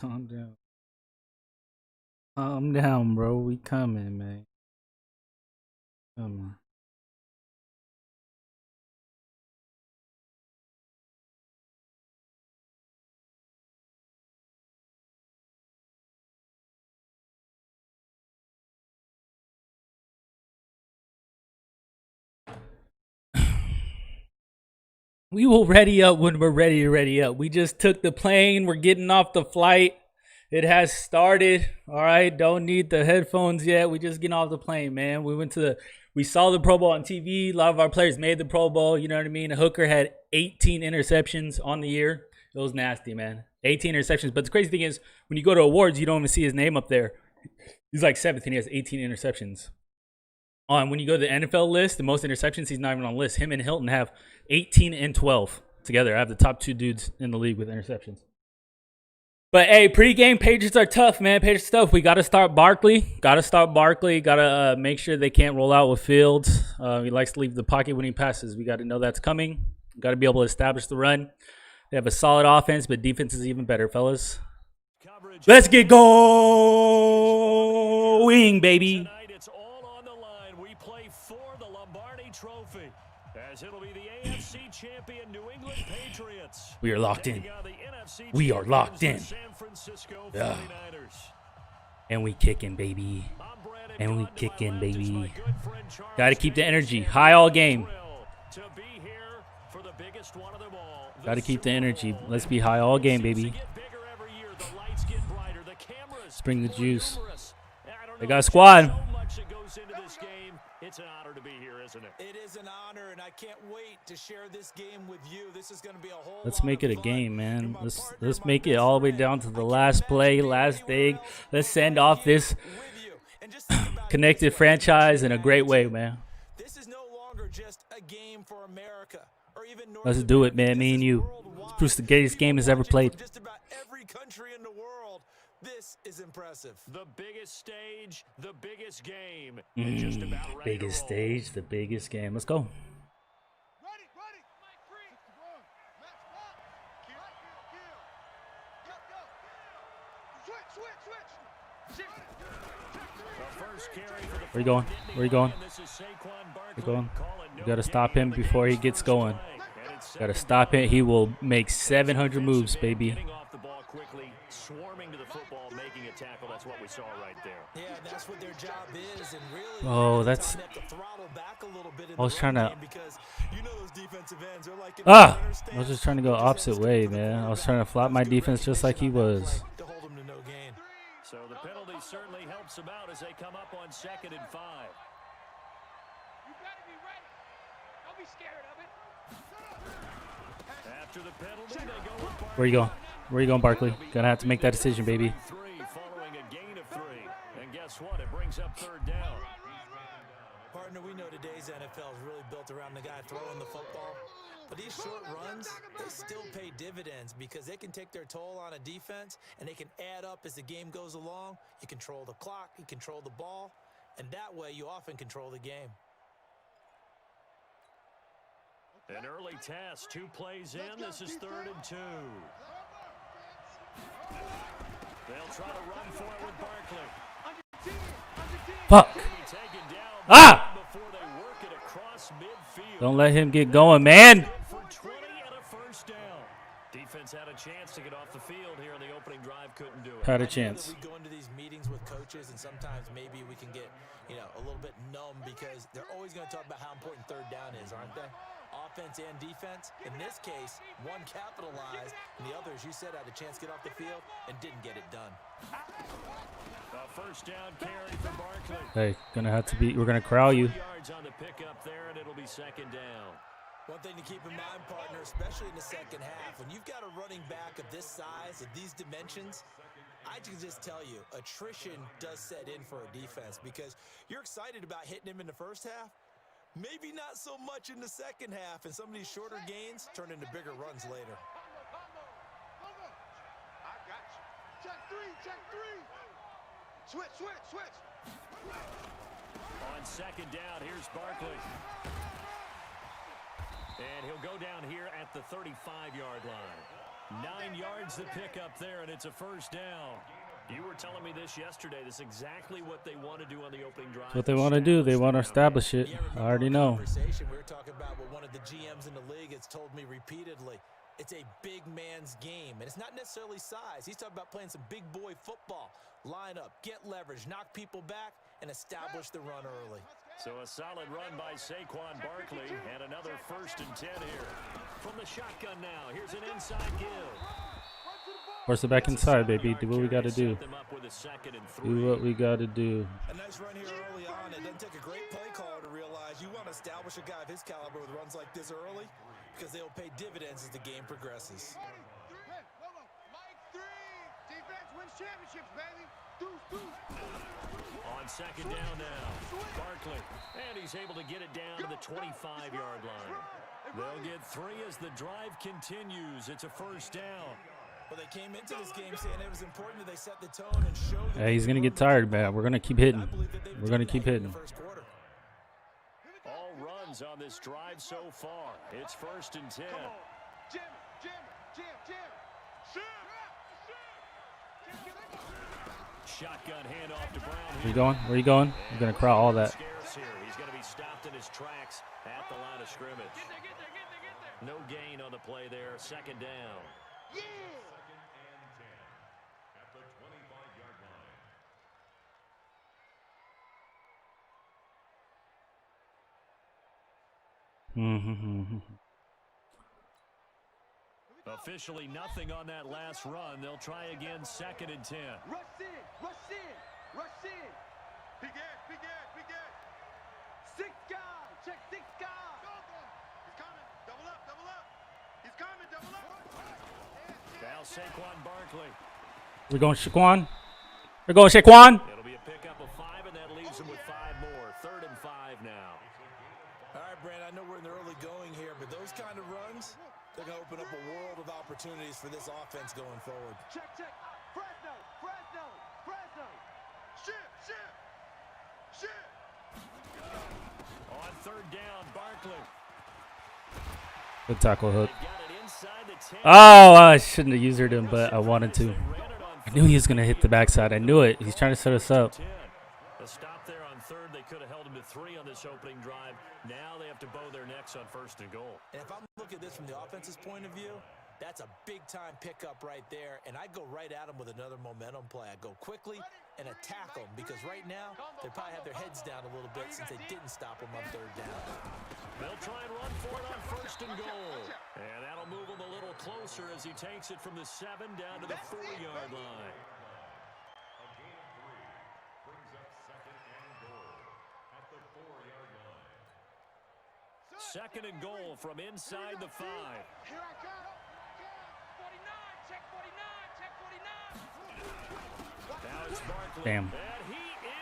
Calm down. Calm down, bro. We coming, man. Coming. We will ready up when we're ready to ready up. We just took the plane. We're getting off the flight. It has started. All right. Don't need the headphones yet. We just getting off the plane, man. We saw the Pro Bowl on TV. A lot of our players made the Pro Bowl. You know what I mean? Hooker had 18 interceptions on the year. It was nasty, man. 18 interceptions. But the crazy thing is, when you go to awards, you don't even see his name up there. He's like seventh, and he has 18 interceptions. When you go to the NFL list, the most interceptions, he's not even on the list. Him and Hilton have 18 and 12 together. I have the top two dudes in the league with interceptions. But hey, pregame Patriots are tough, man. Patriots tough. We got to start Barkley. Got to make sure they can't roll out with Fields. He likes to leave the pocket when he passes. We got to know that's coming. Got to be able to establish the run. They have a solid offense, but defense is even better, fellas. Let's get going, baby. Trophy, as it'll be the AFC champion New England Patriots. We are locked in. We are locked in. Yeah. And we kicking, baby. And we kicking, baby. Got to keep the energy high all game. Got to keep the energy. Let's be high all game, baby. Let's bring the juice. They got a squad. It's an honor to be here, isn't it? It is an honor, and I can't wait to share this game with you. This is going to be a whole Let's make it a game, man. Let's make it all the way down to the last play, last thing. Let's send off this connected franchise in a great way, man. This is no longer just a game for America or even North Let's do it, man. Me and you. It's the greatest game has ever played. Just about every country in the world. This is impressive. The biggest stage, the biggest game. And just about ready biggest to stage, the biggest game. Let's go. Where you going? Where you going? Where you going? You got to stop him before he gets going. Got to stop it. He will make 700 moves, baby. Swarming to the football, making a tackle. That's what we saw right there. Yeah, that's what their job is, and really. Oh, that's. I was trying to. I was just trying to go opposite way, man. I was trying to flop my defense just like he was. So the penalty certainly helps them out as they come up on 2nd and 5. You gotta be ready. Don't be scared of it. After the penalty, they go with Barkley. Where you going? Where you going, Barkley? Gonna have to make that decision, baby. Following a gain of 3. And guess what? It brings up 3rd down. Partner, we know today's NFL is really built around the guy throwing the football. But these short runs, they still pay dividends because they can take their toll on a defense and they can add up as the game goes along. You control the clock, you control the ball, and that way you often control the game. An early test, 2 plays in. This is 3rd and 2. They'll try to run for it with Barkley. Fuck. Ah! Don't let him get going, man. For 20 and a 1st down. Defense had a chance to get off the field here in the opening drive, couldn't do it. Had a chance. We go into these meetings with coaches, and sometimes maybe we can get, a little bit numb because they're always going to talk about how important 3rd down is, aren't they? Offense and defense. In this case, one capitalized, and the other, as you said, had a chance to get off the field and didn't get it done. A 1st down carry for Barkley. Hey, we're gonna corral you. Yards on the pickup there, and it'll be 2nd down. One thing to keep in mind, partner, especially in the second half, when you've got a running back of this size, of these dimensions, I can just tell you, attrition does set in for a defense because you're excited about hitting him in the first half. Maybe not so much in the second half, and some of these shorter gains turn into bigger runs later. I got you. Check 3. Switch. On 2nd down, here's Barkley. And he'll go down here at the 35-yard line. 9 yards to pick up there, and it's a first down. You were telling me this yesterday. This is exactly what they want to do on the opening drive. That's what they want to do. They want to establish it. I already know. We were talking about what one of the GMs in the league has told me repeatedly. It's a big man's game, and it's not necessarily size. He's talking about playing some big boy football. Line up, get leverage, knock people back, and establish the run early. So a solid run by Saquon Barkley, and another 1st and 10 here. From the shotgun now, here's an inside give. Force it back inside, baby. Do what we got to do. Do what we got to do. A nice run here early on. It doesn't take a great play caller to realize you want to establish a guy of his caliber with runs like this early because they'll pay dividends as the game progresses. Mike 3. Defense wins championships, baby. Deuce. On 2nd down now, Barkley, and he's able to get it down to the 25-yard line. They'll get 3 as the drive continues. It's a 1st down. Well, they came into this game saying it was important that they set the tone and show. Yeah, he's going to get tired, man. We're going to keep hitting. We're going to keep hitting. All runs on this drive so far. It's 1st and 10. Jim. Shotgun handoff to Brown. Where you going? Where you going? We're going to crowd all that. He's going to be stopped in his tracks at the line of scrimmage. Get there. No gain on the play there. 2nd down. Yeah. Officially nothing on that last run. They'll try again 2nd and 10. Rush in. Big air. 6 guys. Check 6 guys. He's coming. Double up. He's coming. Double up. Now Saquon Barkley. We're going Shaquan. It'll be a pickup of 5, and that leaves him with 5 more. 3rd and 5 now. All right, Brandon, I know we're in the early going here, but those kind of runs, they're going to open up a world of opportunities for this offense going forward. Check. Fresno. Shit. On 3rd down, Barkley. Good tackle hook. Got it inside the 10. Oh, I shouldn't have used him, but I wanted to. I knew he was going to hit the backside. I knew it. He's trying to set us up. A stop there on 3rd. They could have held him to 3 on this opening drive. Now they have to bow their necks on 1st and goal. And if I'm looking at this from the offense's point of view, that's a big-time pickup right there, and I'd go right at him with another momentum play. I'd go quickly and attack them because right now they probably have their heads down a little bit since they didn't stop him on 3rd down. They'll try and run for it on 1st and goal. And that'll move him a little closer as he takes it from the 7 down to the 4-yard line. 2nd and goal from inside the 5. Here I come. 49. Check 49. Now it's Barkley. Damn. And he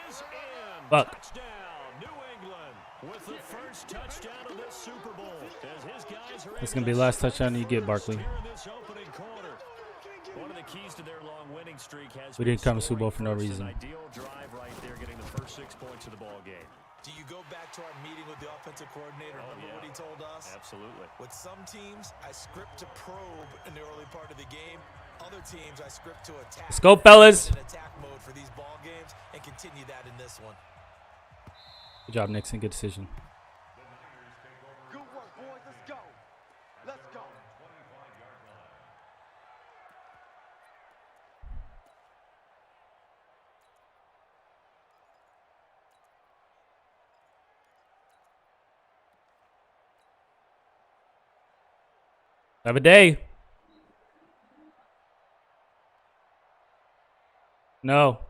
is in. Fuck. Touchdown, New England, with the first touchdown of this Super Bowl. As his guys are It's going to be the last touchdown you get, Barkley. One of the keys to their long winning streak has We didn't come to Super Bowl for no reason. An ideal drive right there, getting the first 6 points of the ball game. Do you go back to our meeting with the offensive coordinator? Remember what he told us? Absolutely. With some teams, I script to probe in the early part of the game. Other teams, I script to attack. Let's go, fellas. In attack mode for these ball games and continue that in this one. Good job, Nixon. Good decision. Good work, boys. Let's go. Have a day. No.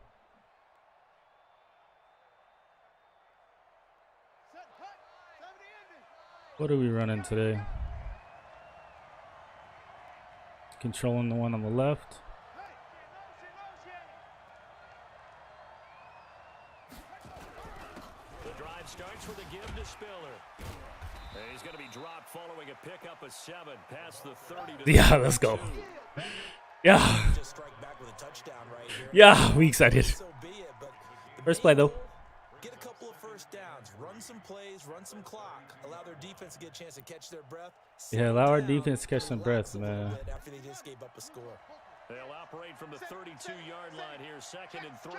What are we running today? Controlling the one on the left. The drive starts with a give to Spiller. And he's going to be dropped following a pickup of 7 past the 30 to the Yeah, let's go. 32. Yeah. Just strike back with a touchdown right here. Yeah, we excited. So be it, but the First play, though. Get a couple of first downs, run some some plays, run some clock, allow their defense to get a chance to catch their breath. Yeah, allow our defense to catch some breath, man. After they just gave up a score. They'll operate from the 32-yard line here, 2nd and 3.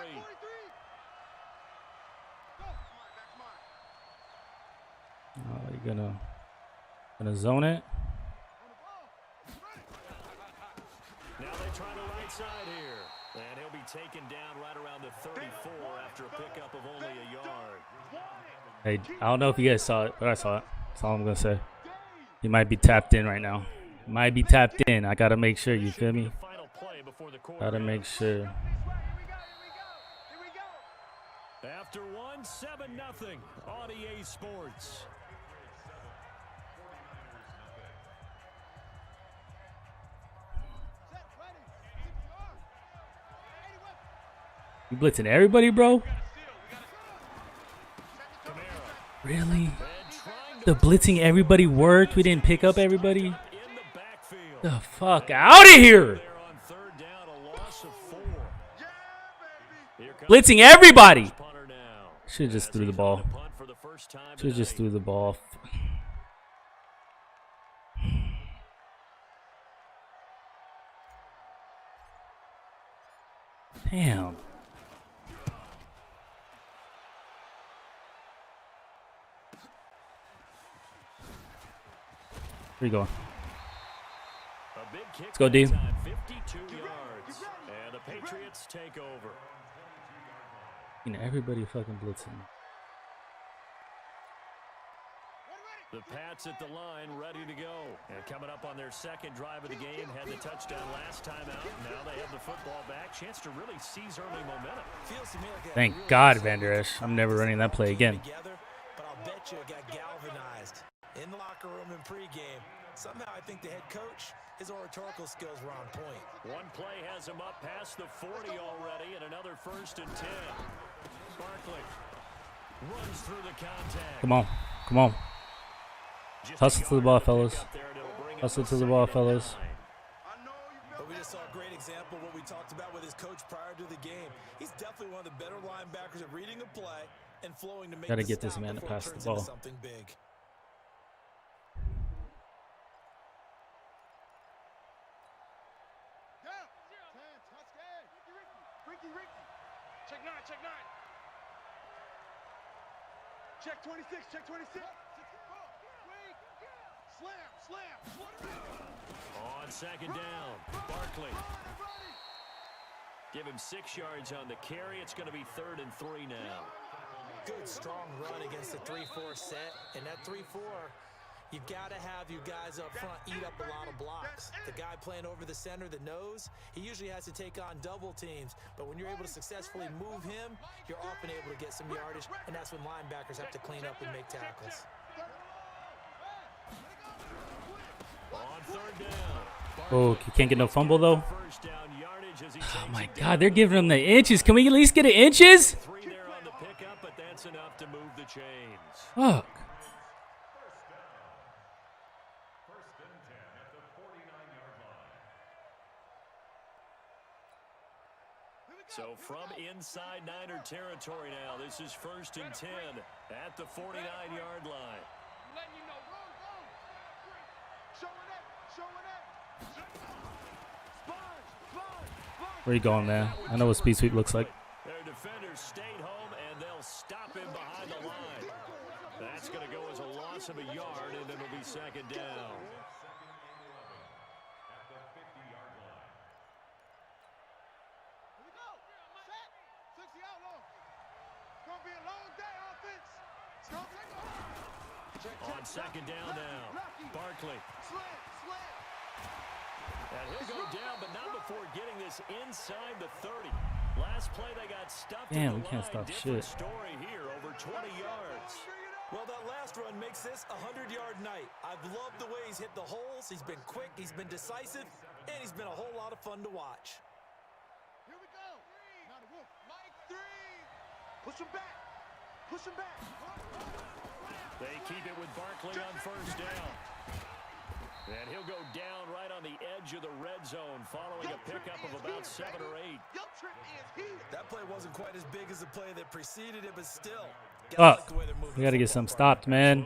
Oh, you gonna zone it? Now they try the right side here. And he'll be taken down right around the 34 after a pickup of only a yard. Hey, I don't know if you guys saw it, but I saw it. That's all I'm gonna say. He might be tapped in right now. Might be tapped in. I gotta make sure, you feel me? Gotta make sure. After 1, 7-0 on EA Sports. You blitzing everybody, bro? Really? The blitzing everybody worked? We didn't pick up everybody? The fuck out of here! Blitzing everybody! Should've just threw the ball. Should've just threw the ball. Damn. Where you going? Let's go, D. 52 yards, and the Patriots take over. You know, everybody fucking blitzing. The Pats at the line, ready to go. And coming up on their second drive of the game, had the touchdown last time out. Now they have the football back. Chance to really seize early momentum. Thank God, Van Der Esch. I'm never running that play again. But I'll bet you it got galvanized in the locker room in pregame. Somehow I think the head coach, his oratorical skills were on point. One play has him up past the 40 already, and another 1st and 10. Barkley runs through the contact. Come on. Come on. Hustle to the ball, fellas. Hustle to the ball, fellas. But we just saw a great example of what we talked about with his coach prior to the game. He's definitely one of the better linebackers at reading a play and flowing to make Gotta the get this stop man to before it pass the turns into ball. something big. Check 9, check 9. Check 26, check 26. Slam. On 2nd down, Barkley. Give him 6 yards on the carry. It's going to be 3rd and 3 now. Good, strong run against the 3-4 set. And that 3-4, you've got to have you guys up front eat up a lot of blocks. The guy playing over the center, the nose, he usually has to take on double teams. But when you're able to successfully move him, you're often able to get some yardage, and that's when linebackers have to clean up and make tackles. On 3rd down. Oh, you can't get no fumble, though? Oh, my God. They're giving him the inches. Can we at least get the inches? 3 there on the pickup, but that's enough to move the chains. Fuck. So from inside Niner territory now, this is 1st and 10 at the 49-yard line. Letting you know, roll. Showing up. Where you going, man? I know what speed sweep looks like. Their defenders stayed home, and they'll stop him behind the line. That's going to go as a loss of a yard, and it'll be 2nd down. On 2nd down now, Barkley. And he'll go down, but not before getting this inside the 30. Last play, they got stuffed. Damn, we can't stop Different shit. Story here, over 20 yards. Well, that last run makes this a 100-yard night. I've loved the way he's hit the holes. He's been quick, he's been decisive, and he's been a whole lot of fun to watch. Here we go. Now the Wolf. Mike 3. Push him back. They keep it with Barkley on 1st down. And he'll go down right on the edge of the red zone following a pickup of about 7 or 8. That play wasn't quite as big as the play that preceded it, but still, Fuck. We gotta get some stopped, man.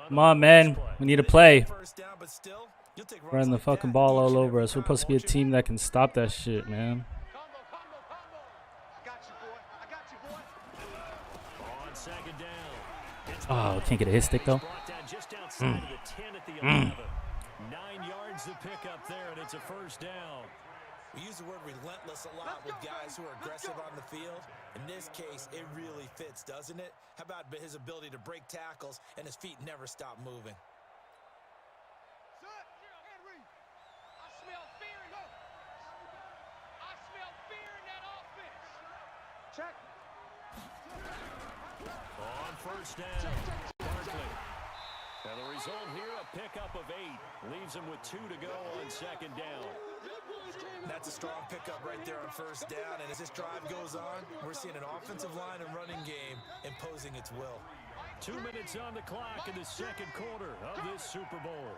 Come on, man. We need to play. Running the fucking ball all over us. We're supposed to be a team that can stop that shit, man. Oh, can't get a hit stick though. 9 yards to pick up there, and it's a first down. We use the word relentless a lot with guys who are aggressive on the field. In this case, it really fits, doesn't it? How about his ability to break tackles and his feet never stop moving? I smell fear in that offense. Check. On first down, Barkley. And the result here, a pickup of 8. Leaves him with 2 to go on second down. That's a strong pickup right there on first down. And as this drive goes on, we're seeing an offensive line and running game imposing its will. 2 minutes on the clock in the second quarter of this Super Bowl.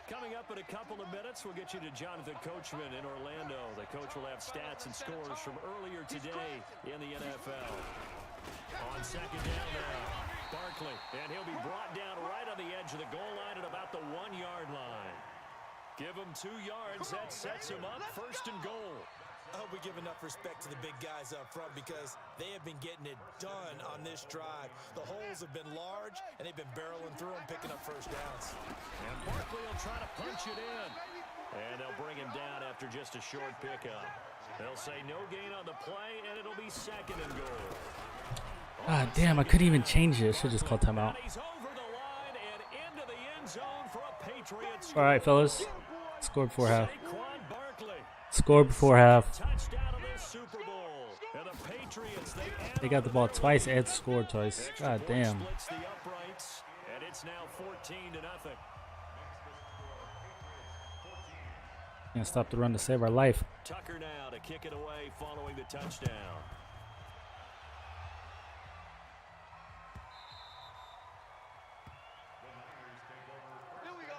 Coming up in a couple of minutes, we'll get you to Jonathan Coachman in Orlando. The coach will have stats and scores from earlier today in the NFL. On second down now, Barkley, and he'll be brought down right on the edge of the goal line at about the 1-yard line. Give him 2 yards, that sets him up, first and goal. I hope we give enough respect to the big guys up front because they have been getting it done on this drive. The holes have been large, and they've been barreling through them, picking up first downs. And Barkley will try to punch it in. And they'll bring him down after just a short pickup. They'll say no gain on the play, and it'll be second and goal. Ah, damn, I couldn't even change it. I should just call timeout. He's over the line and into the end zone for a Patriots. All right, fellas. Scored before half. Saquon Barkley. Scored before half. Touchdown of the Super Bowl. And the Patriots, They got the ball twice and scored twice. God damn. Splits the uprights, and it's now 14-0. Can't stop the run to save our life. Tucker now to kick it away following the touchdown. Here we go.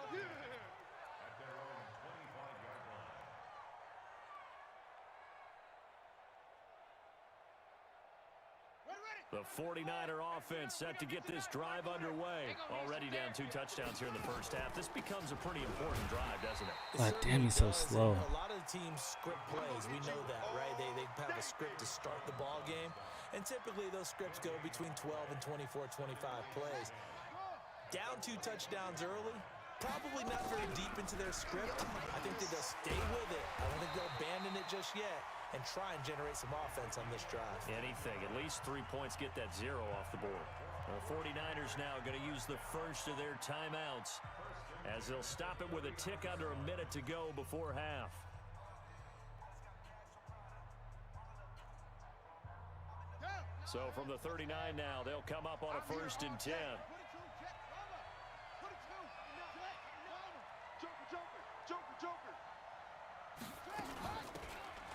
The 49er offense set to get this drive underway. Already down 2 touchdowns here in the first half. This becomes a pretty important drive, doesn't it? God damn, he's so slow. A lot of the teams script plays. We know that, right? They have a script to start the ball game. And typically those scripts go between 12 and 24, 25 plays. Down 2 touchdowns early, probably not very deep into their script. I think that they'll stay with it. I don't think they'll abandon it just yet and try and generate some offense on this drive. Anything. At least 3 points, get that 0 off the board. The 49ers now going to use the first of their timeouts as they'll stop it with a tick under a minute to go before half. So from the 39 now, they'll come up on a 1st and 10.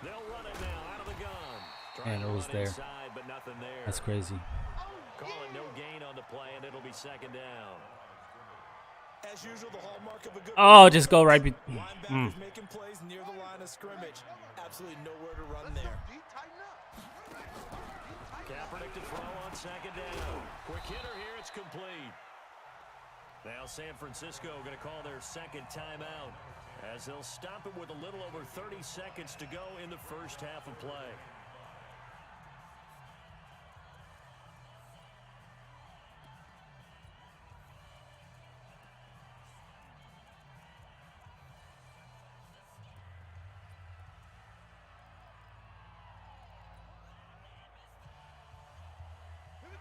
They'll run it now out of the gun. Man, it was there. Inside, but nothing there. That's crazy. Calling no gain on the play, and it'll be second down. As usual, the hallmark of a good Just go right. linebackers making plays near the line of scrimmage. Absolutely nowhere to run there. Kaepernick to throw on second down. Quick hitter here, it's complete. Now San Francisco going to call their second timeout as they'll stop it with a little over 30 seconds to go in the first half of play.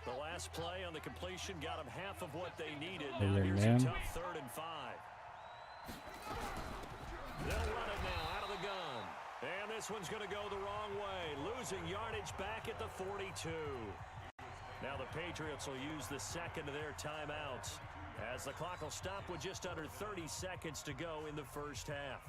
The last play on the completion got them half of what they needed. Now here's a tough 3rd and 5. They'll run it now out of the gun. And this one's going to go the wrong way. Losing yardage back at the 42. Now the Patriots will use the second of their timeouts as the clock will stop with just under 30 seconds to go in the first half.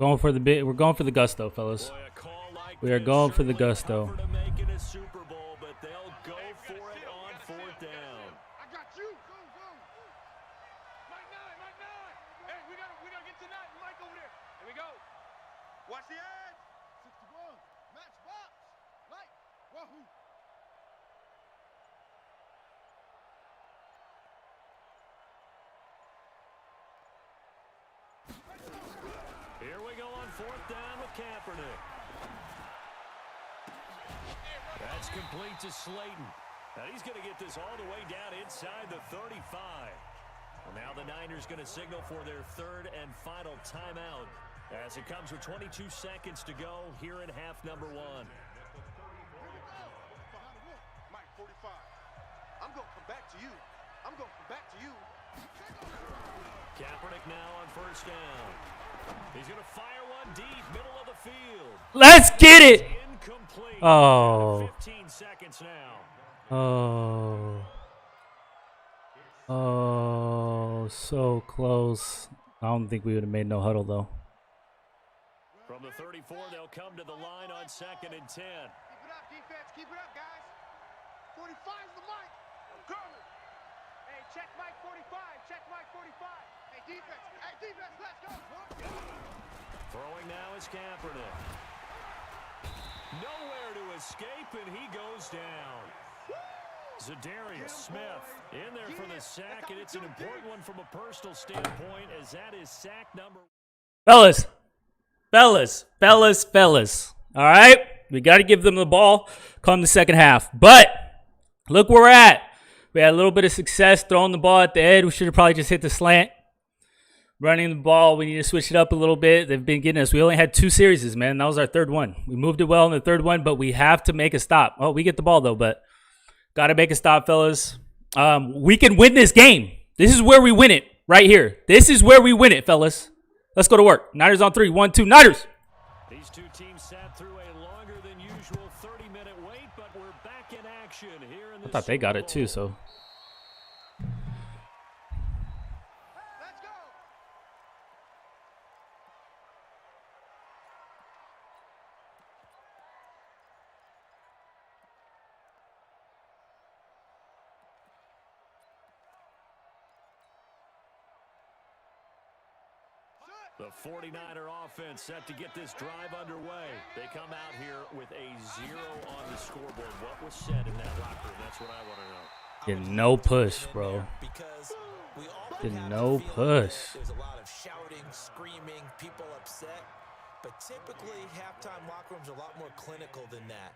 We're going for the gusto, fellas. Boy, a call like We are this going for the certainly gusto. tougher to make in a Super Bowl, but fourth down with Kaepernick. That's complete to Slayton. And he's going to get this all the way down inside the 35. Well, now the Niners going to signal for their third and final timeout as it comes with 22 seconds to go here in half number 1. Mike, 45. I'm going to come back to you. I'm going to come back to you. Kaepernick now on first down. He's going to fire one deep, middle of the field. Let's get it. Incomplete. Oh. 15 seconds now. Oh, so close. I don't think we would have made no huddle, though. From the 34, they'll come to the line on 2nd and 10. Keep it up, defense. Keep it up, guys. 45's the mic. I'm coming. Hey, check Mike 45. Check Mike 45. Hey, defense. Hey, defense, let's go. Throwing now is Kaepernick. Nowhere to escape, and he goes down. Zadarius Smith in there for the sack, and it's an important one from a personal standpoint, as that is sack number. Fellas. All right? We got to give them the ball come the second half. But look where we're at. We had a little bit of success throwing the ball at the edge. We should have probably just hit the slant. Running the ball, we need to switch it up a little bit. They've been getting us. We only had 2 series, man. That was our third one. We moved it well in the third one, but we have to make a stop. Oh, we get the ball, though, but got to make a stop, fellas. We can win this game. This is where we win it, right here. This is where we win it, fellas. Let's go to work. Niners on 3. 1, 2, Niners. These two teams sat through a longer than usual 30-minute wait, but we're back in action here in the I thought they got it, too, so. Let's go. The 49er offense set to get this drive underway. They come out here with a 0 on the scoreboard. What was said in that locker room? That's what I want to know. Getting no push, bro. Because we all Getting have no the feeling push. that there's a lot of shouting, screaming, people upset. But typically, halftime locker rooms are a lot more clinical than that.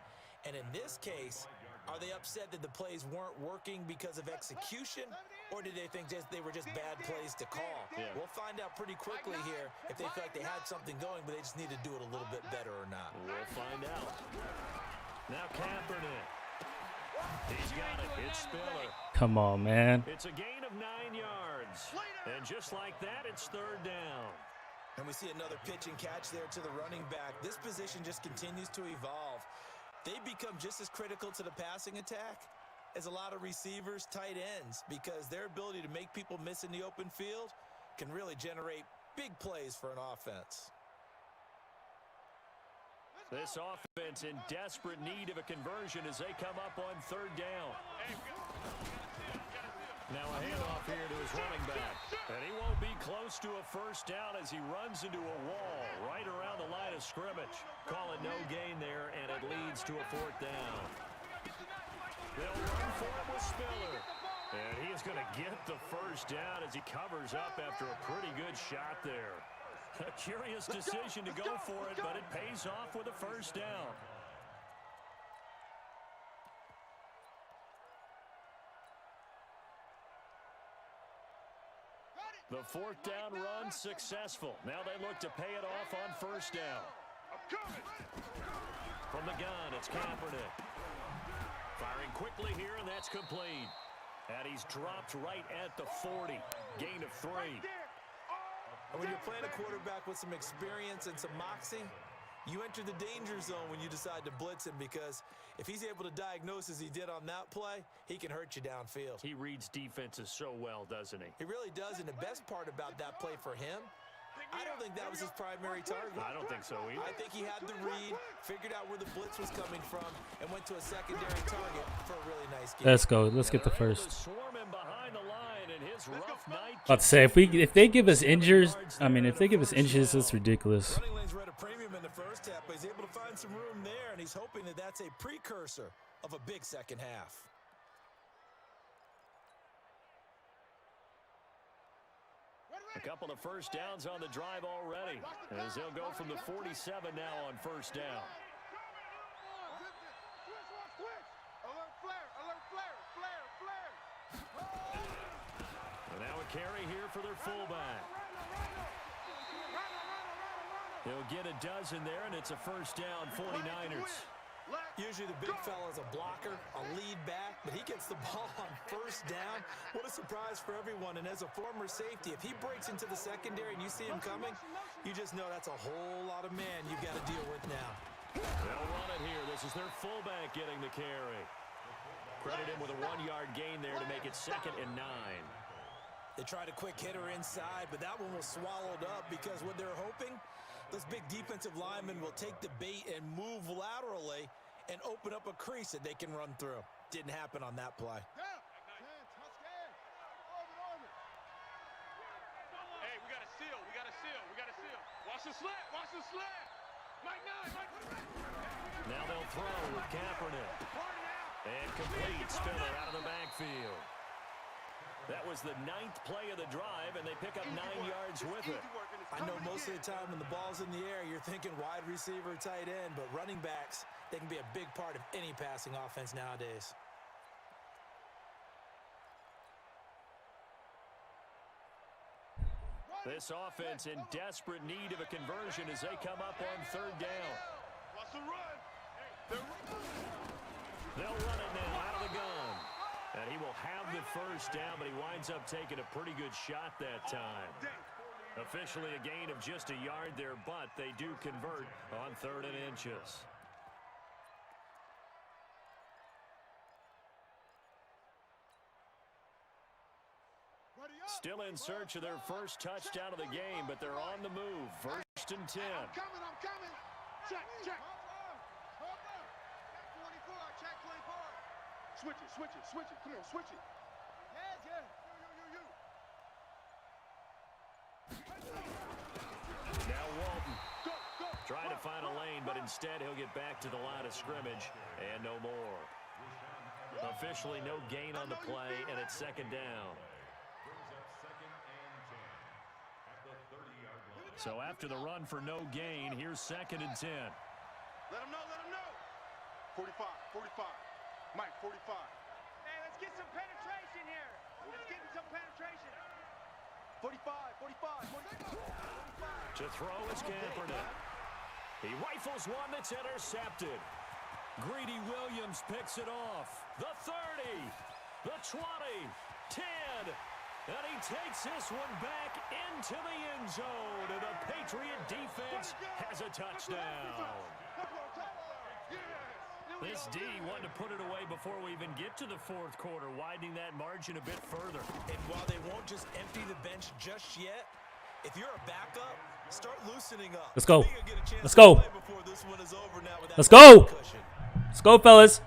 And in this case, are they upset that the plays weren't working because of execution, or did they think they were just bad plays to call? Yeah. We'll find out pretty quickly here if they feel like they had something going, but they just need to do it a little bit better or not. We'll find out. Now Kaepernick. He's got it. It's Spiller. Come on, man. It's a gain of 9 yards. And just like that, it's third down. And we see another pitch and catch there to the running back. This position just continues to evolve. They become just as critical to the passing attack as a lot of receivers, tight ends, because their ability to make people miss in the open field can really generate big plays for an offense. This offense in desperate need of a conversion as they come up on third down. Now a handoff here to his running back. And he won't be close to a first down as he runs into a wall right around the line of scrimmage. Call it no gain there, and it leads to a fourth down. They'll run for it with Spiller. And he is going to get the first down as he covers up after a pretty good shot there. A curious decision to go for it, but it pays off with a first down. The fourth down run successful. Now they look to pay it off on first down. From the gun, it's Kaepernick. Firing quickly here, and that's complete. And he's dropped right at the 40. Gain of 3. And when you're playing a quarterback with some experience and some moxie, you enter the danger zone when you decide to blitz him, because if he's able to diagnose as he did on that play, he can hurt you downfield. He reads defenses so well, doesn't he? He really does, and the best part about that play for him, I don't think that was his primary target. I don't think so either. I think he had the read, figured out where the blitz was coming from, and went to a secondary target for a really nice game. Let's go. Let's get the first. Swarm him behind the line, and his rough night. I'd say if they give us inches, if they give us inches, that's ridiculous. Running lanes were at a premium in the first half, but he's able to find some room there, and he's hoping that that's a precursor of a big second half. A couple of first downs on the drive already, as they'll go from the 47 now on first down. Alert flare, alert flare, flare, flare. And now a carry here for their fullback. He'll get a dozen there, and it's a first down, 49ers. Usually the big fella is a blocker, a lead back, but he gets the ball on first down. What a surprise for everyone. And as a former safety, if he breaks into the secondary and you see him coming, you just know that's a whole lot of man you've got to deal with now. They'll run it here. This is their fullback getting the carry. Credit him with a 1-yard gain there to make it 2nd and 9. They tried a quick hitter inside, but that one was swallowed up because what they're hoping, those big defensive linemen will take the bait and move laterally and open up a crease that they can run through. Didn't happen on that play. Hey, we got a seal, we got a seal, we got a seal. Watch the slant, watch the slant. Mike 9, Mike 9. Now they'll throw with Kaepernick. And complete, Spiller out of the backfield. That was the 9th play of the drive, and they pick up 9 yards with it. I know most of the time when the ball's in the air, you're thinking wide receiver, tight end, but running backs, they can be a big part of any passing offense nowadays. This offense in desperate need of a conversion as they come up on 3rd down. Watch the run. They'll run it now out of the gun. And he will have the first down, but he winds up taking a pretty good shot that time. Officially a gain of just a yard there, but they do convert on 3rd and inches. Still in search of their first touchdown of the game, but they're on the move. 1st and 10. I'm coming. Check. Check 24, check 24. Switch it. Come on, switch it. Yeah. You. Now Walton trying to find a lane, but instead he'll get back to the line of scrimmage and no more. Officially no gain on the play, and it's 2nd down. So after the run for no gain, here's 2nd and 10. Let him know. 45. Mike, 45. Hey, let's get some penetration here. Let's get some penetration. 45. To throw is Kaepernick. He rifles one that's intercepted. Greedy Williams picks it off. The 30, the 20, 10. And he takes this one back into the end zone. And the Patriot defense has a touchdown. This D wanted to put it away before we even get to the 4th quarter, widening that margin a bit further. And while they won't just empty the bench just yet, if you're a backup, start loosening up. Let's go. Let's go. Let's go. Let's go, fellas.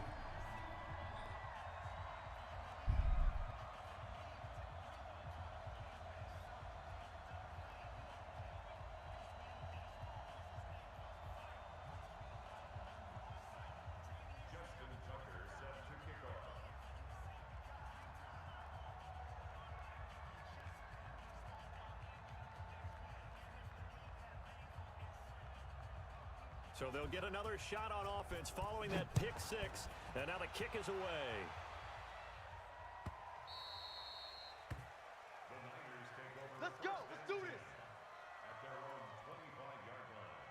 So they'll get another shot on offense following that pick 6. And now the kick is away. Let's go. Let's do this. At their own 25-yard line.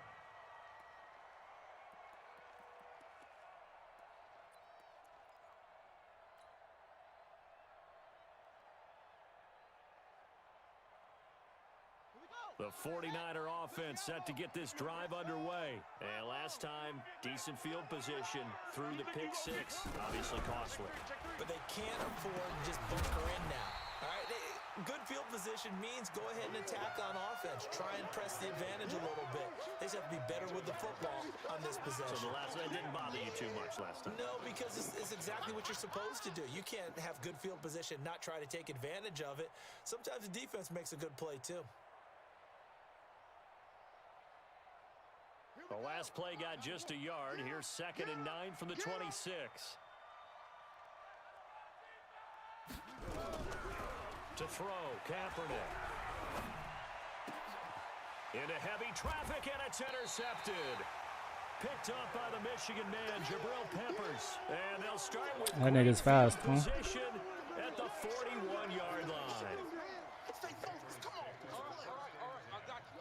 The 49er offense set to get this drive underway. And last time, decent field position through the pick 6. Obviously costly. But they can't afford to just bunker in now. All right, good field position means go ahead and attack on offense. Try and press the advantage a little bit. They just have to be better with the football on this possession. So the last one didn't bother you too much last time? No, because it's exactly what you're supposed to do. You can't have good field position, not try to take advantage of it. Sometimes the defense makes a good play too. The last play got just a yard. Here's 2nd and 9 from the 26. To throw, Kaepernick. Into heavy traffic, and it's intercepted. Picked up by the Michigan man, Jabril Peppers. And they'll start with that nigga's fast, huh? position at the 41-yard line. Stay focused. Come on. All right. I got you.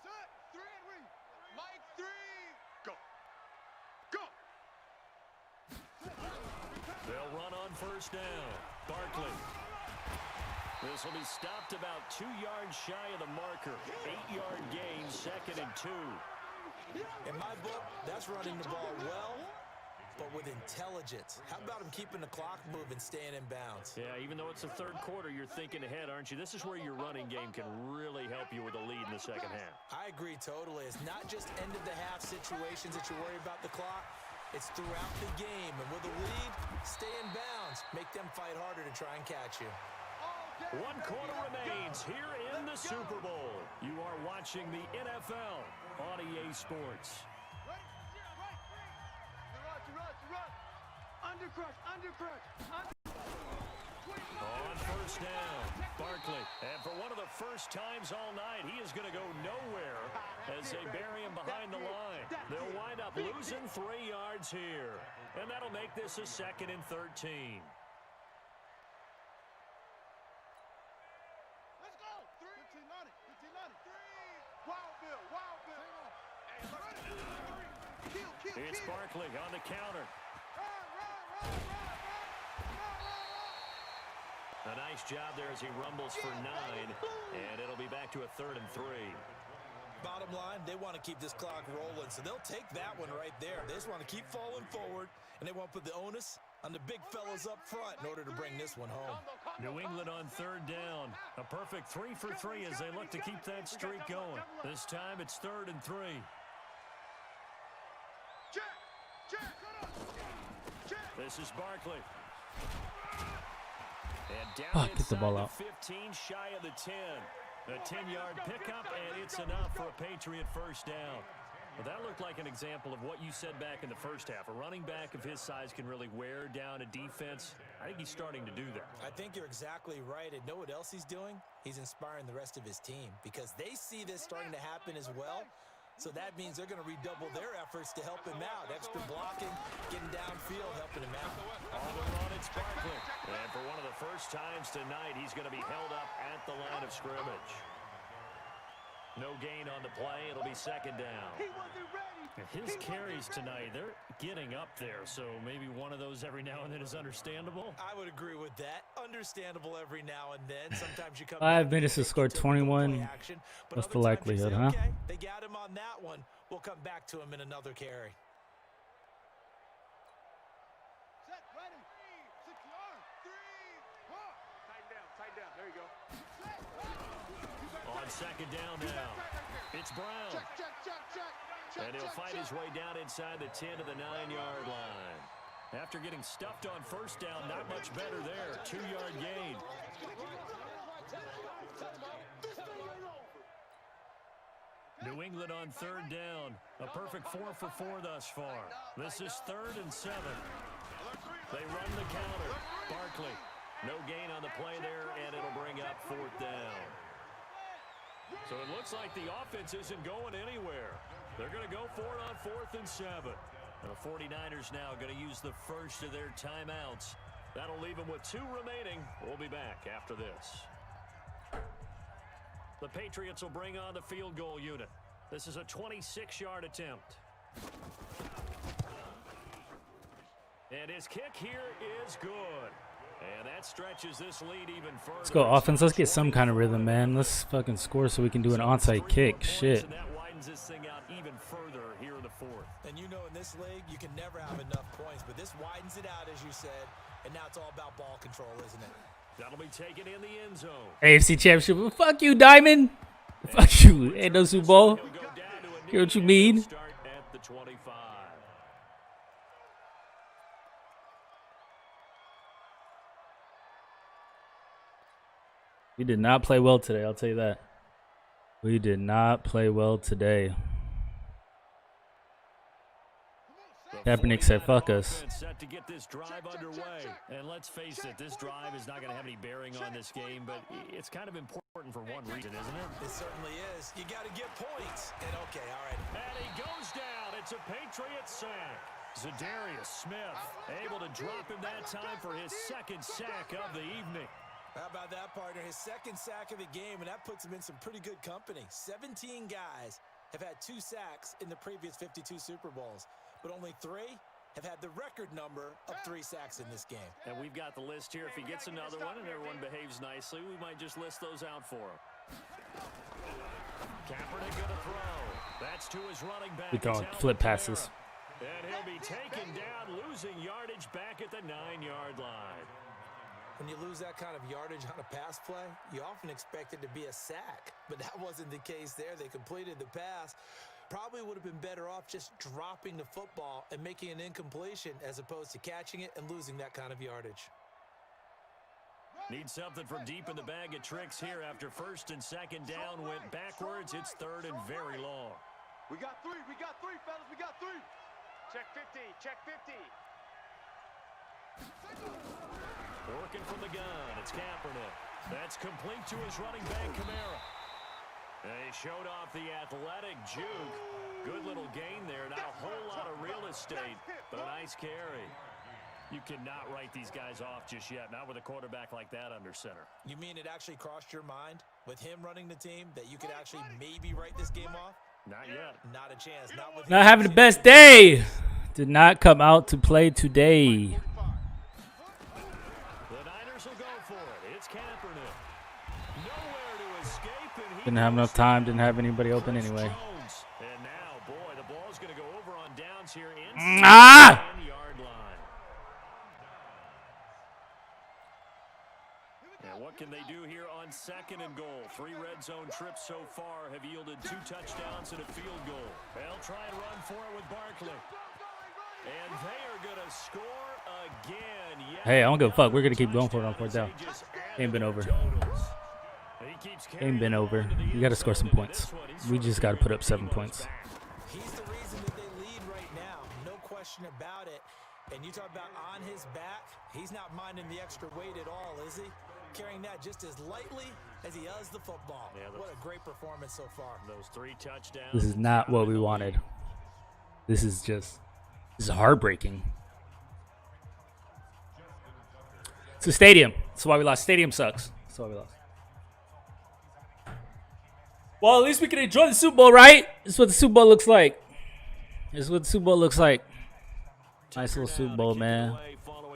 Set. 3 and read. Mike 3. Go. They'll run on first down. Barkley. This will be stopped about 2 yards shy of the marker. 8-yard gain, 2nd and 2. In my book, that's running the ball well, but with intelligence. How about him keeping the clock moving, staying in bounds? Yeah, even though it's the third quarter, you're thinking ahead, aren't you? This is where your running game can really help you with a lead in the second half. I agree totally. It's not just end-of-the-half situations that you worry about the clock. It's throughout the game. And with a lead, stay in bounds. Make them fight harder to try and catch you. 1 quarter remains here in the Super Bowl. You are watching the NFL on EA Sports. Ready? Right. You run. Undercrush. On first down, Barkley. And for one of the first times all night, he is going to go nowhere as they bury him behind the line. They'll wind up losing 3 yards here. And that'll make this a 2nd and 13. Let's go. 15 on it. 3. Wild Bill. Hey, kill. It's Barkley on the counter. Run. A nice job there as he rumbles for 9, and it'll be back to a 3rd and 3. Bottom line, they want to keep this clock rolling, so they'll take that one right there. They just want to keep falling forward, and they want to put the onus on the big fellas up front in order to bring this one home. New England on 3rd down. A perfect 3 for 3 as they look to keep that streak going. This time it's 3rd and 3. Check. This is Barkley. And down Get the ball inside out. the 15, shy of the 10. A 10-yard pickup, and it's enough for a Patriot first down. Well, that looked like an example of what you said back in the first half. A running back of his size can really wear down a defense. I think he's starting to do that. I think you're exactly right. And know what else he's doing? He's inspiring the rest of his team because they see this starting to happen as well. So that means they're going to redouble their efforts to help him out. Extra blocking, getting downfield, helping him out. On the run, it's Barkley. And for one of the first times tonight, he's going to be held up at the line of scrimmage. No gain on the play. It'll be 2nd down. He wasn't ready. His carries tonight, they're getting up there, so maybe one of those every now and then is understandable. I would agree with that. Understandable every now and then. Sometimes you come 5 minutes to score 21. action, What's the other times you likelihood, say, huh? Okay, they got him on that one. We'll come back to him in another carry. Set. Ready. 6 yards. 3. Tighten down. There you go. On 2nd down now, it's Brown. Check. And he'll fight his way down inside the 10 to the 9-yard line. After getting stuffed on first down, not much better there. 2-yard gain. New England on 3rd down. A perfect 4 for 4 thus far. This is 3rd and 7. They run the counter. Barkley. No gain on the play there, and it'll bring up 4th down. So it looks like the offense isn't going anywhere. They're going to go for it on 4th and 7. And the 49ers now going to use the first of their timeouts. That'll leave them with 2 remaining. We'll be back after this. The Patriots will bring on the field goal unit. This is a 26-yard attempt. And his kick here is good. And that stretches this lead even further. Let's go offense. Let's get some kind of rhythm, man. Let's fucking score so we can do an onside kick. Shit. And that widens this thing out even further here in the 4th. And you know in this league, you can never have enough points, but this widens it out, as you said, and now it's all about ball control, isn't it? That'll be taken in the end zone. AFC Championship. Fuck you, Diamond. Fuck you. Ain't no Super Bowl. He'll go down to a Hear what you knee mean? and start at the 25. We did not play well today, I'll tell you that. We did not play well today. Kaepernick said, "Fuck us." Set to get this drive underway. And let's face it, this drive is not going to have any bearing on this game, but it's kind of important for one reason, isn't it? It certainly is. You got to get points. And okay, all right. And he goes down. It's a Patriot sack. Zadarius Smith able to drop him that time for his second sack of the evening. How about that, partner? His second sack of the game, and that puts him in some pretty good company. 17 guys have had 2 sacks in the previous 52 Super Bowls, but only 3 have had the record number of 3 sacks in this game. And we've got the list here. If he gets another one and everyone behaves nicely, we might just list those out for him. Kaepernick gonna throw. That's to his running back. We throwing flip passes. And he'll be taken down, losing yardage back at the 9-yard line. When you lose that kind of yardage on a pass play, you often expect it to be a sack, but that wasn't the case there. They completed the pass. Probably would have been better off just dropping the football and making an incompletion as opposed to catching it and losing that kind of yardage. Need something from deep in the bag of tricks here after first and second down went backwards. It's third and very long. We got 3, fellas, we got 3. Check 50, check 50. Working from the gun, it's Kaepernick. That's complete to his running back, Kamara. They showed off the athletic juke. Good little gain there. Not a whole lot of real estate, but a nice carry. You cannot write these guys off just yet, not with a quarterback like that under center. You mean it actually crossed your mind with him running the team that you could actually maybe write this game off? Not yet. Not a chance. Not with Not having the best day. Did not come out to play today. The Niners will go for it. It's Kaepernick. Nowhere to escape, and he Didn't have enough time. Didn't have anybody open anyway. Jones. And now, boy, the ball's going to go over on downs here inside the 10-yard line. And what can they do here on second and goal? 3 red zone trips so far have yielded 2 touchdowns and a field goal. They'll try and run for it with Barkley. And they are going to score again. Hey, I don't give a fuck. We're going to keep going for it on 4th down. Ain't been over. Ain't been over. You got to score some points. We just got to put up 7 points. He's the reason that they lead right now. No question about it. And you talk about on his back, he's not minding the extra weight at all, is he? Carrying that just as lightly as he does the football. Yeah, what a great performance so far. Those 3 touchdowns. This is not what we wanted. This is heartbreaking. It's a stadium. That's why we lost. Stadium sucks. That's why we lost. Well, at least we can enjoy the Super Bowl, right? This is what the Super Bowl looks like. This is what the Super Bowl looks like. Nice little Super Bowl, man.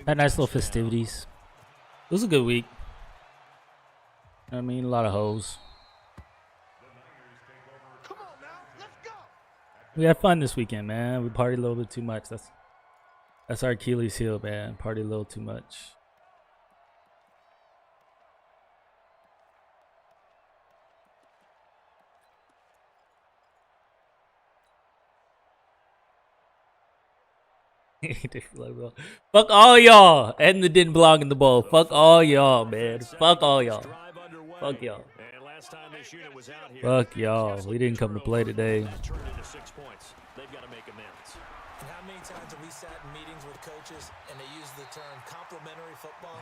Had nice little festivities. It was a good week. I mean, a lot of hoes. Come on now, let's go. We had fun this weekend, man. We partied a little bit too much. That's our Achilles heel, man. Party a little too much. Fuck all y'all. Edna didn't belong in the bowl. Fuck all y'all, man. Fuck all y'all. Fuck y'all. Fuck y'all. We didn't come to play today. And how many times have we sat in meetings with coaches and they use the term complementary football?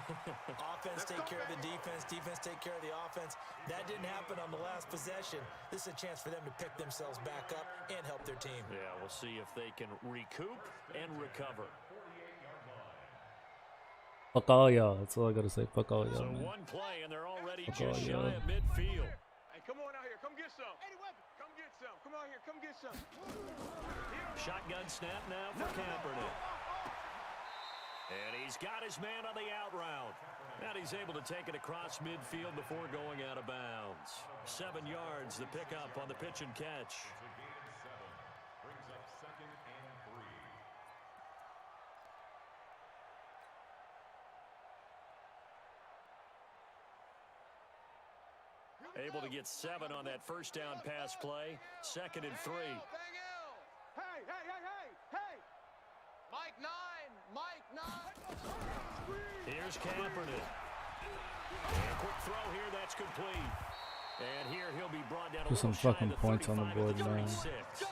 Offense take care of the defense, defense take care of the offense. That didn't happen on the last possession. This is a chance for them to pick themselves back up and help their team. Yeah, we'll see if they can recoup and recover. Fuck all y'all. That's all I gotta say. Fuck all y'all, So man. one play and they're already Fuck just all shy y'all. of midfield. Hey, come on out here, come get some. Come get some. Come out here, come get some. Shotgun snap now for Kaepernick. And he's got his man on the out route. And he's able to take it across midfield before going out of bounds. 7 yards, the pickup on the pitch and catch. Able to get 7 on that first down pass play. 2nd and 3. Hey, hey, hey, hey, hey. Mike 9, Mike 9. Here's Kaepernick. And a quick throw here, that's complete. And here he'll be brought down a Put some little shy fucking of the points on the 35 at board, man. 36.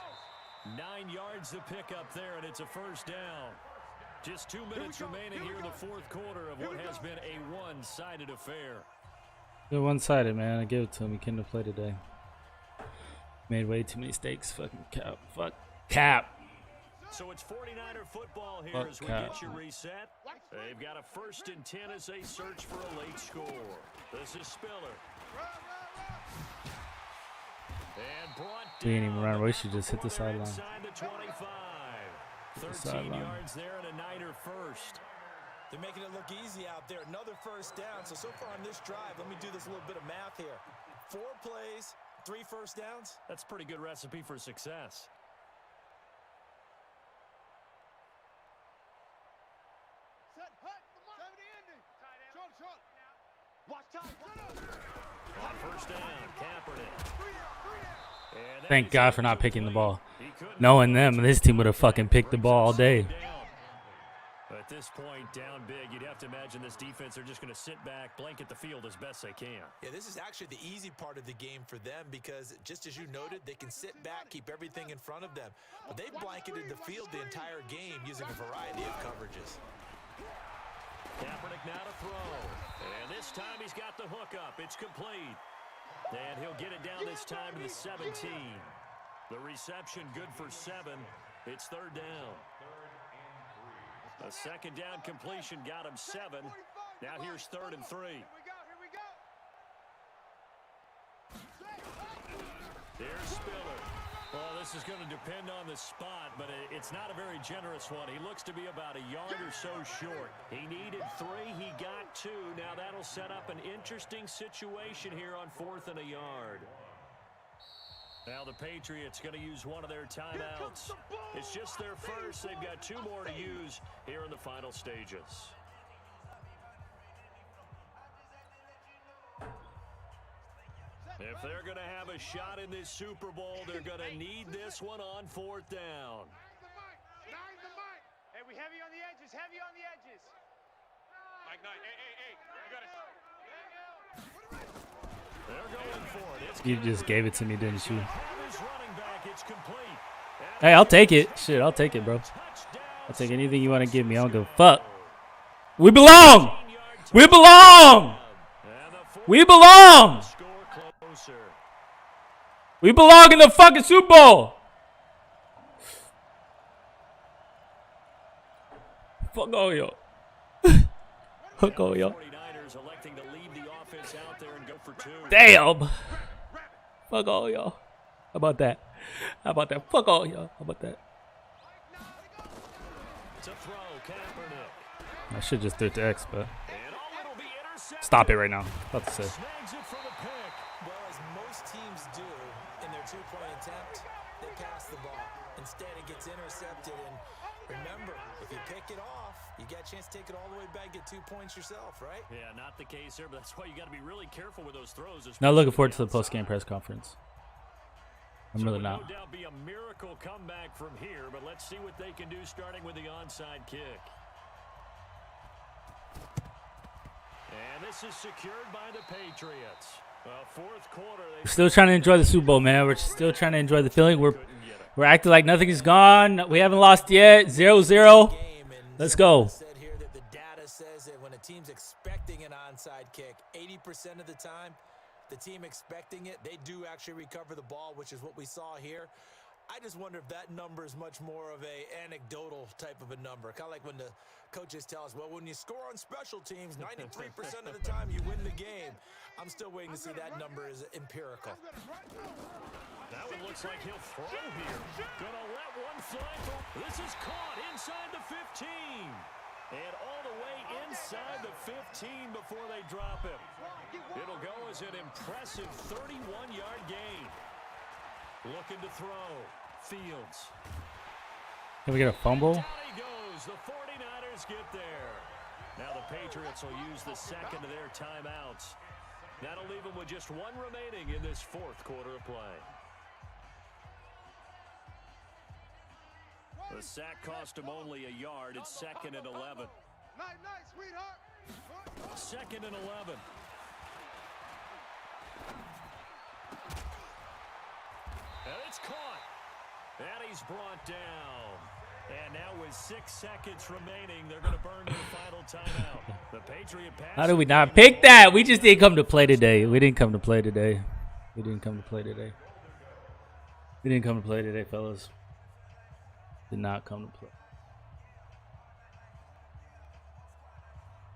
9 yards to pick up there, and it's a first down. Just 2 minutes remaining here in the fourth quarter of what has been a one-sided affair. They're one-sided, man. I give it to him. He couldn't have played today. Made way too many mistakes. Fucking cap. Fuck cap. So it's 49er football here Fuck as we cap. get you reset. They've got a 1st and 10 as they search for a late score. This is Spiller. And brought We didn't even down run. We the should just hit the corner sideline. inside the 25. 13 sideline. yards there and a Niner first. They're making it look easy out there. Another first down. So far on this drive, let me do this little bit of math here. 4 plays, 3 first downs. That's a pretty good recipe for success. Set, hut, 70 ending. Short, short. Watch time. On first down, Kaepernick. And that Thank is God for not picking the ball. He couldn't Knowing them, this team would have fucking picked the ball all day. At this point, down big, you'd have to imagine this defense are just going to sit back, blanket the field as best they can. Yeah, this is actually the easy part of the game for them because, just as you noted, they can sit back, keep everything in front of them. But they've blanketed the field the entire game using a variety of coverages. Kaepernick now to throw. And this time he's got the hook up. It's complete. And he'll get it down this time to the 17. The reception good for 7. It's 3rd down. A 2nd down completion got him 7. Now here's 3rd and 3. Here we go. There's Spiller. Well, this is going to depend on the spot, but it's not a very generous one. He looks to be about a yard or so short. He needed 3. He got 2. Now that'll set up an interesting situation here on 4th and a yard. Now the Patriots going to use one of their timeouts. It's just their first. They've got 2 more to use here in the final stages. If they're going to have a shot in this Super Bowl, they're going to need this one on 4th down. Nine the mic. Hey, we heavy on the edges. Heavy on the edges. Mike, nine. Hey. You got it. They're going for it. It's You just gave it to me, didn't you? his running back. It's complete. Hey, I'll take it. Shit, I'll take it, bro. I'll take anything you want to give me. I don't give a fuck. We belong. We belong. We belong. Score closer. We belong in the fucking Super Bowl. Fuck all y'all. Fuck all y'all. 49ers electing to leave the offense out there and go for 2. Damn. Fuck all y'all. How about that? How about that? Fuck all y'all. How about that? To throw, Kaepernick. I should just throw it to X, but And it'll be intercepted. stop it right now. About to say. Snags it for the pick. Well, as most teams do in their 2-point attempt, they pass the ball. Instead, it gets intercepted. And remember, if you pick it off, you got a chance to take it all the way back, get 2 points yourself, right? Yeah, not the case here, but that's why you got to be really careful with those throws. Now looking forward to the post-game press conference. I'm really not. No doubt be a miracle comeback from here, but let's see what they can do starting with the onside kick. And this is secured by the Patriots. Well, 4th quarter. We're still trying to enjoy the Super Bowl, man. We're still trying to enjoy the feeling. We're acting like nothing is gone. We haven't lost yet. 0-0. Let's go. Said here that the data says that when a team's expecting an onside kick, 80% of the time, the team expecting it, they do actually recover the ball, which is what we saw here. I just wonder if that number is much more of a anecdotal type of a number. Kind of like when the coaches tell us, well, when you score on special teams, 93% of the time you win the game. I'm still waiting to see that number is empirical. That one looks like he'll throw here. Gonna let one fly. This is caught inside the 15. And all the way inside the 15 before they drop him. It'll go as an impressive 31-yard gain. Looking to throw. Fields. Can we get a fumble? Down he goes. The 49ers get there. Now the Patriots will use the second of their timeouts. That'll leave them with just 1 remaining in this 4th quarter of play. The sack cost him only a yard. It's 2nd and 11. Night, sweetheart. 2nd and 11. And it's caught. And he's brought down. And now with 6 seconds remaining, they're going to burn their final timeout. The Patriot pass. How did we not pick that? We just didn't come to play today. We didn't come to play today. We didn't come to play today. We didn't come to play today, fellas. Did not come to play.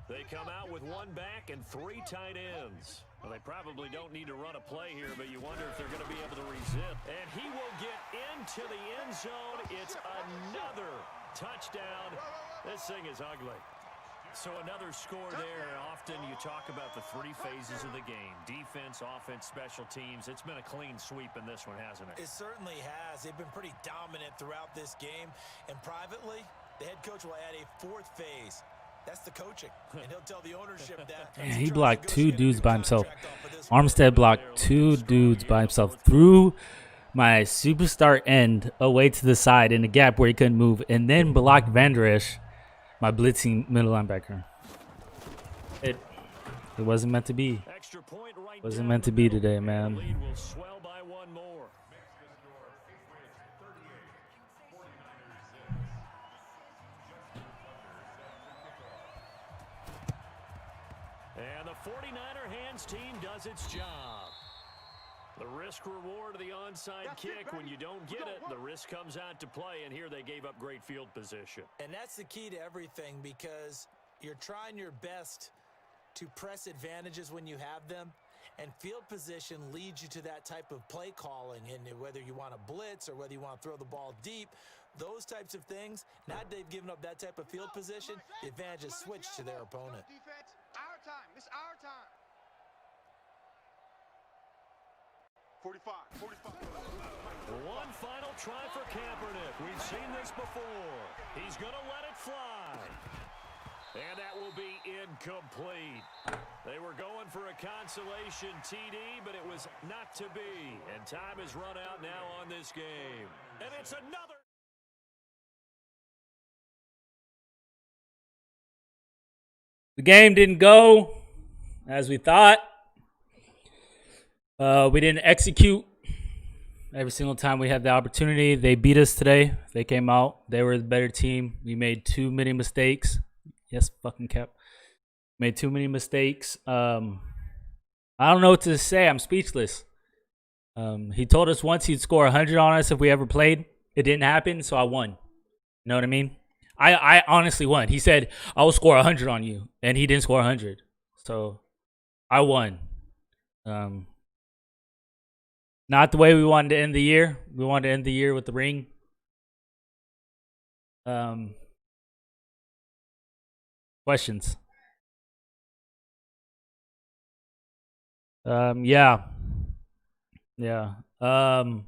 They come out with 1 back and 3 tight ends. Well, they probably don't need to run a play here, but you wonder if they're going to be able to resist. And he will get into the end zone. It's another touchdown. This thing is ugly. So another score there. Often you talk about the 3 phases of the game. Defense, offense, special teams. It's been a clean sweep in this one, hasn't it? It certainly has. They've been pretty dominant throughout this game. And privately, the head coach will add a 4th phase. That's the coaching. And he'll tell the ownership that. Man, he blocked 2 dudes by himself. Armstead blocked 2 dudes by himself. Threw my superstar end away to the side in a gap where he couldn't move. And then blocked Van Der Esch, my blitzing middle linebacker. It wasn't meant to be. Wasn't meant to be today, man. Lead will swell by 1 more. And the 49er hands team does its job. The risk reward of the onside kick. When you don't get it, the risk comes out to play, and here they gave up great field position. And that's the key to everything, because you're trying your best to press advantages when you have them, and field position leads you to that type of play calling. And whether you want to blitz or whether you want to throw the ball deep, those types of things, now that they've given up that type of field position, the advantage is switched to their opponent. Defense, our time. It's our time. 45. One final try for Kaepernick. We've seen this before. He's going to let it fly. And that will be incomplete. They were going for a consolation TD, but it was not to be. And time has run out now on this game. And it's another. The game didn't go as we thought. We didn't execute every single time we had the opportunity. They beat us today. They came out. They were the better team. We made too many mistakes. Yes, fucking Cap. Made too many mistakes. I don't know what to say. I'm speechless. He told us once he'd score 100 on us if we ever played. It didn't happen, so I won. You know what I mean? I honestly won. He said, I will score 100 on you, and he didn't score 100. So I won. Not the way we wanted to end the year. We wanted to end the year with the ring. Questions? Yeah.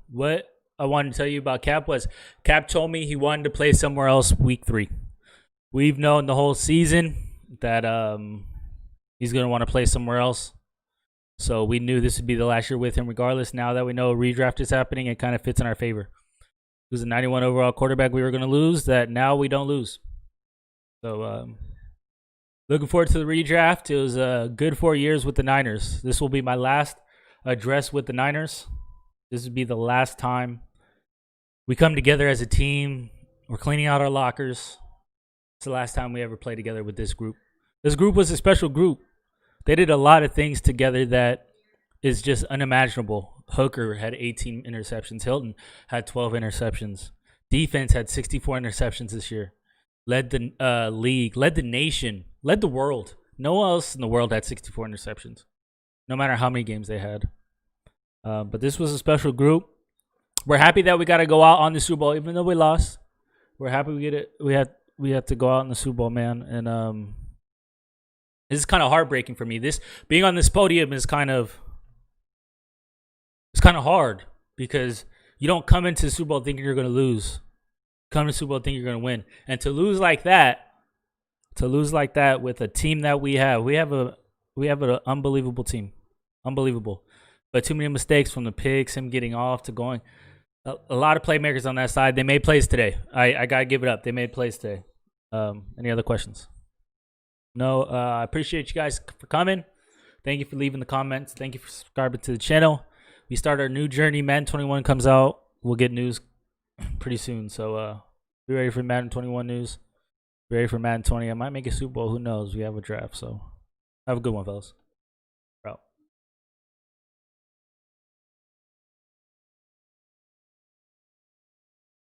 What I wanted to tell you about Cap was Cap told me he wanted to play somewhere else week 3. We've known the whole season that he's going to want to play somewhere else. So we knew this would be the last year with him regardless. Now that we know a redraft is happening, it kind of fits in our favor. He was a 91 overall quarterback we were going to lose that now we don't lose. So looking forward to the redraft. It was a good 4 years with the Niners. This will be my last address with the Niners. This would be the last time we come together as a team. We're cleaning out our lockers. It's the last time we ever play together with this group. This group was a special group. They did a lot of things together that is just unimaginable. Hooker had 18 interceptions. Hilton had 12 interceptions. Defense had 64 interceptions this year. Led the league, led the nation, led the world. No one else in the world had 64 interceptions, no matter how many games they had. But this was a special group. We're happy that we got to go out on the Super Bowl, even though we lost. We're happy we get it. We had to go out in the Super Bowl, man. And this is kind of heartbreaking for me. This being on this podium is kind of hard because you don't come into the Super Bowl thinking you're going to lose. Come to the Super Bowl thinking you're going to win, and to lose like that with a team that we have an unbelievable team, unbelievable. But too many mistakes from the picks, him getting off to going. A lot of playmakers on that side. They made plays today. I gotta give it up. They made plays today. Any other questions? No. I appreciate you guys for coming. Thank you for leaving the comments. Thank you for subscribing to the channel. We start our new journey. Madden 21 comes out. We'll get news pretty soon. So be ready for Madden 21 news. Be ready for Madden 20. I might make a Super Bowl. Who knows? We have a draft. So have a good one, fellas.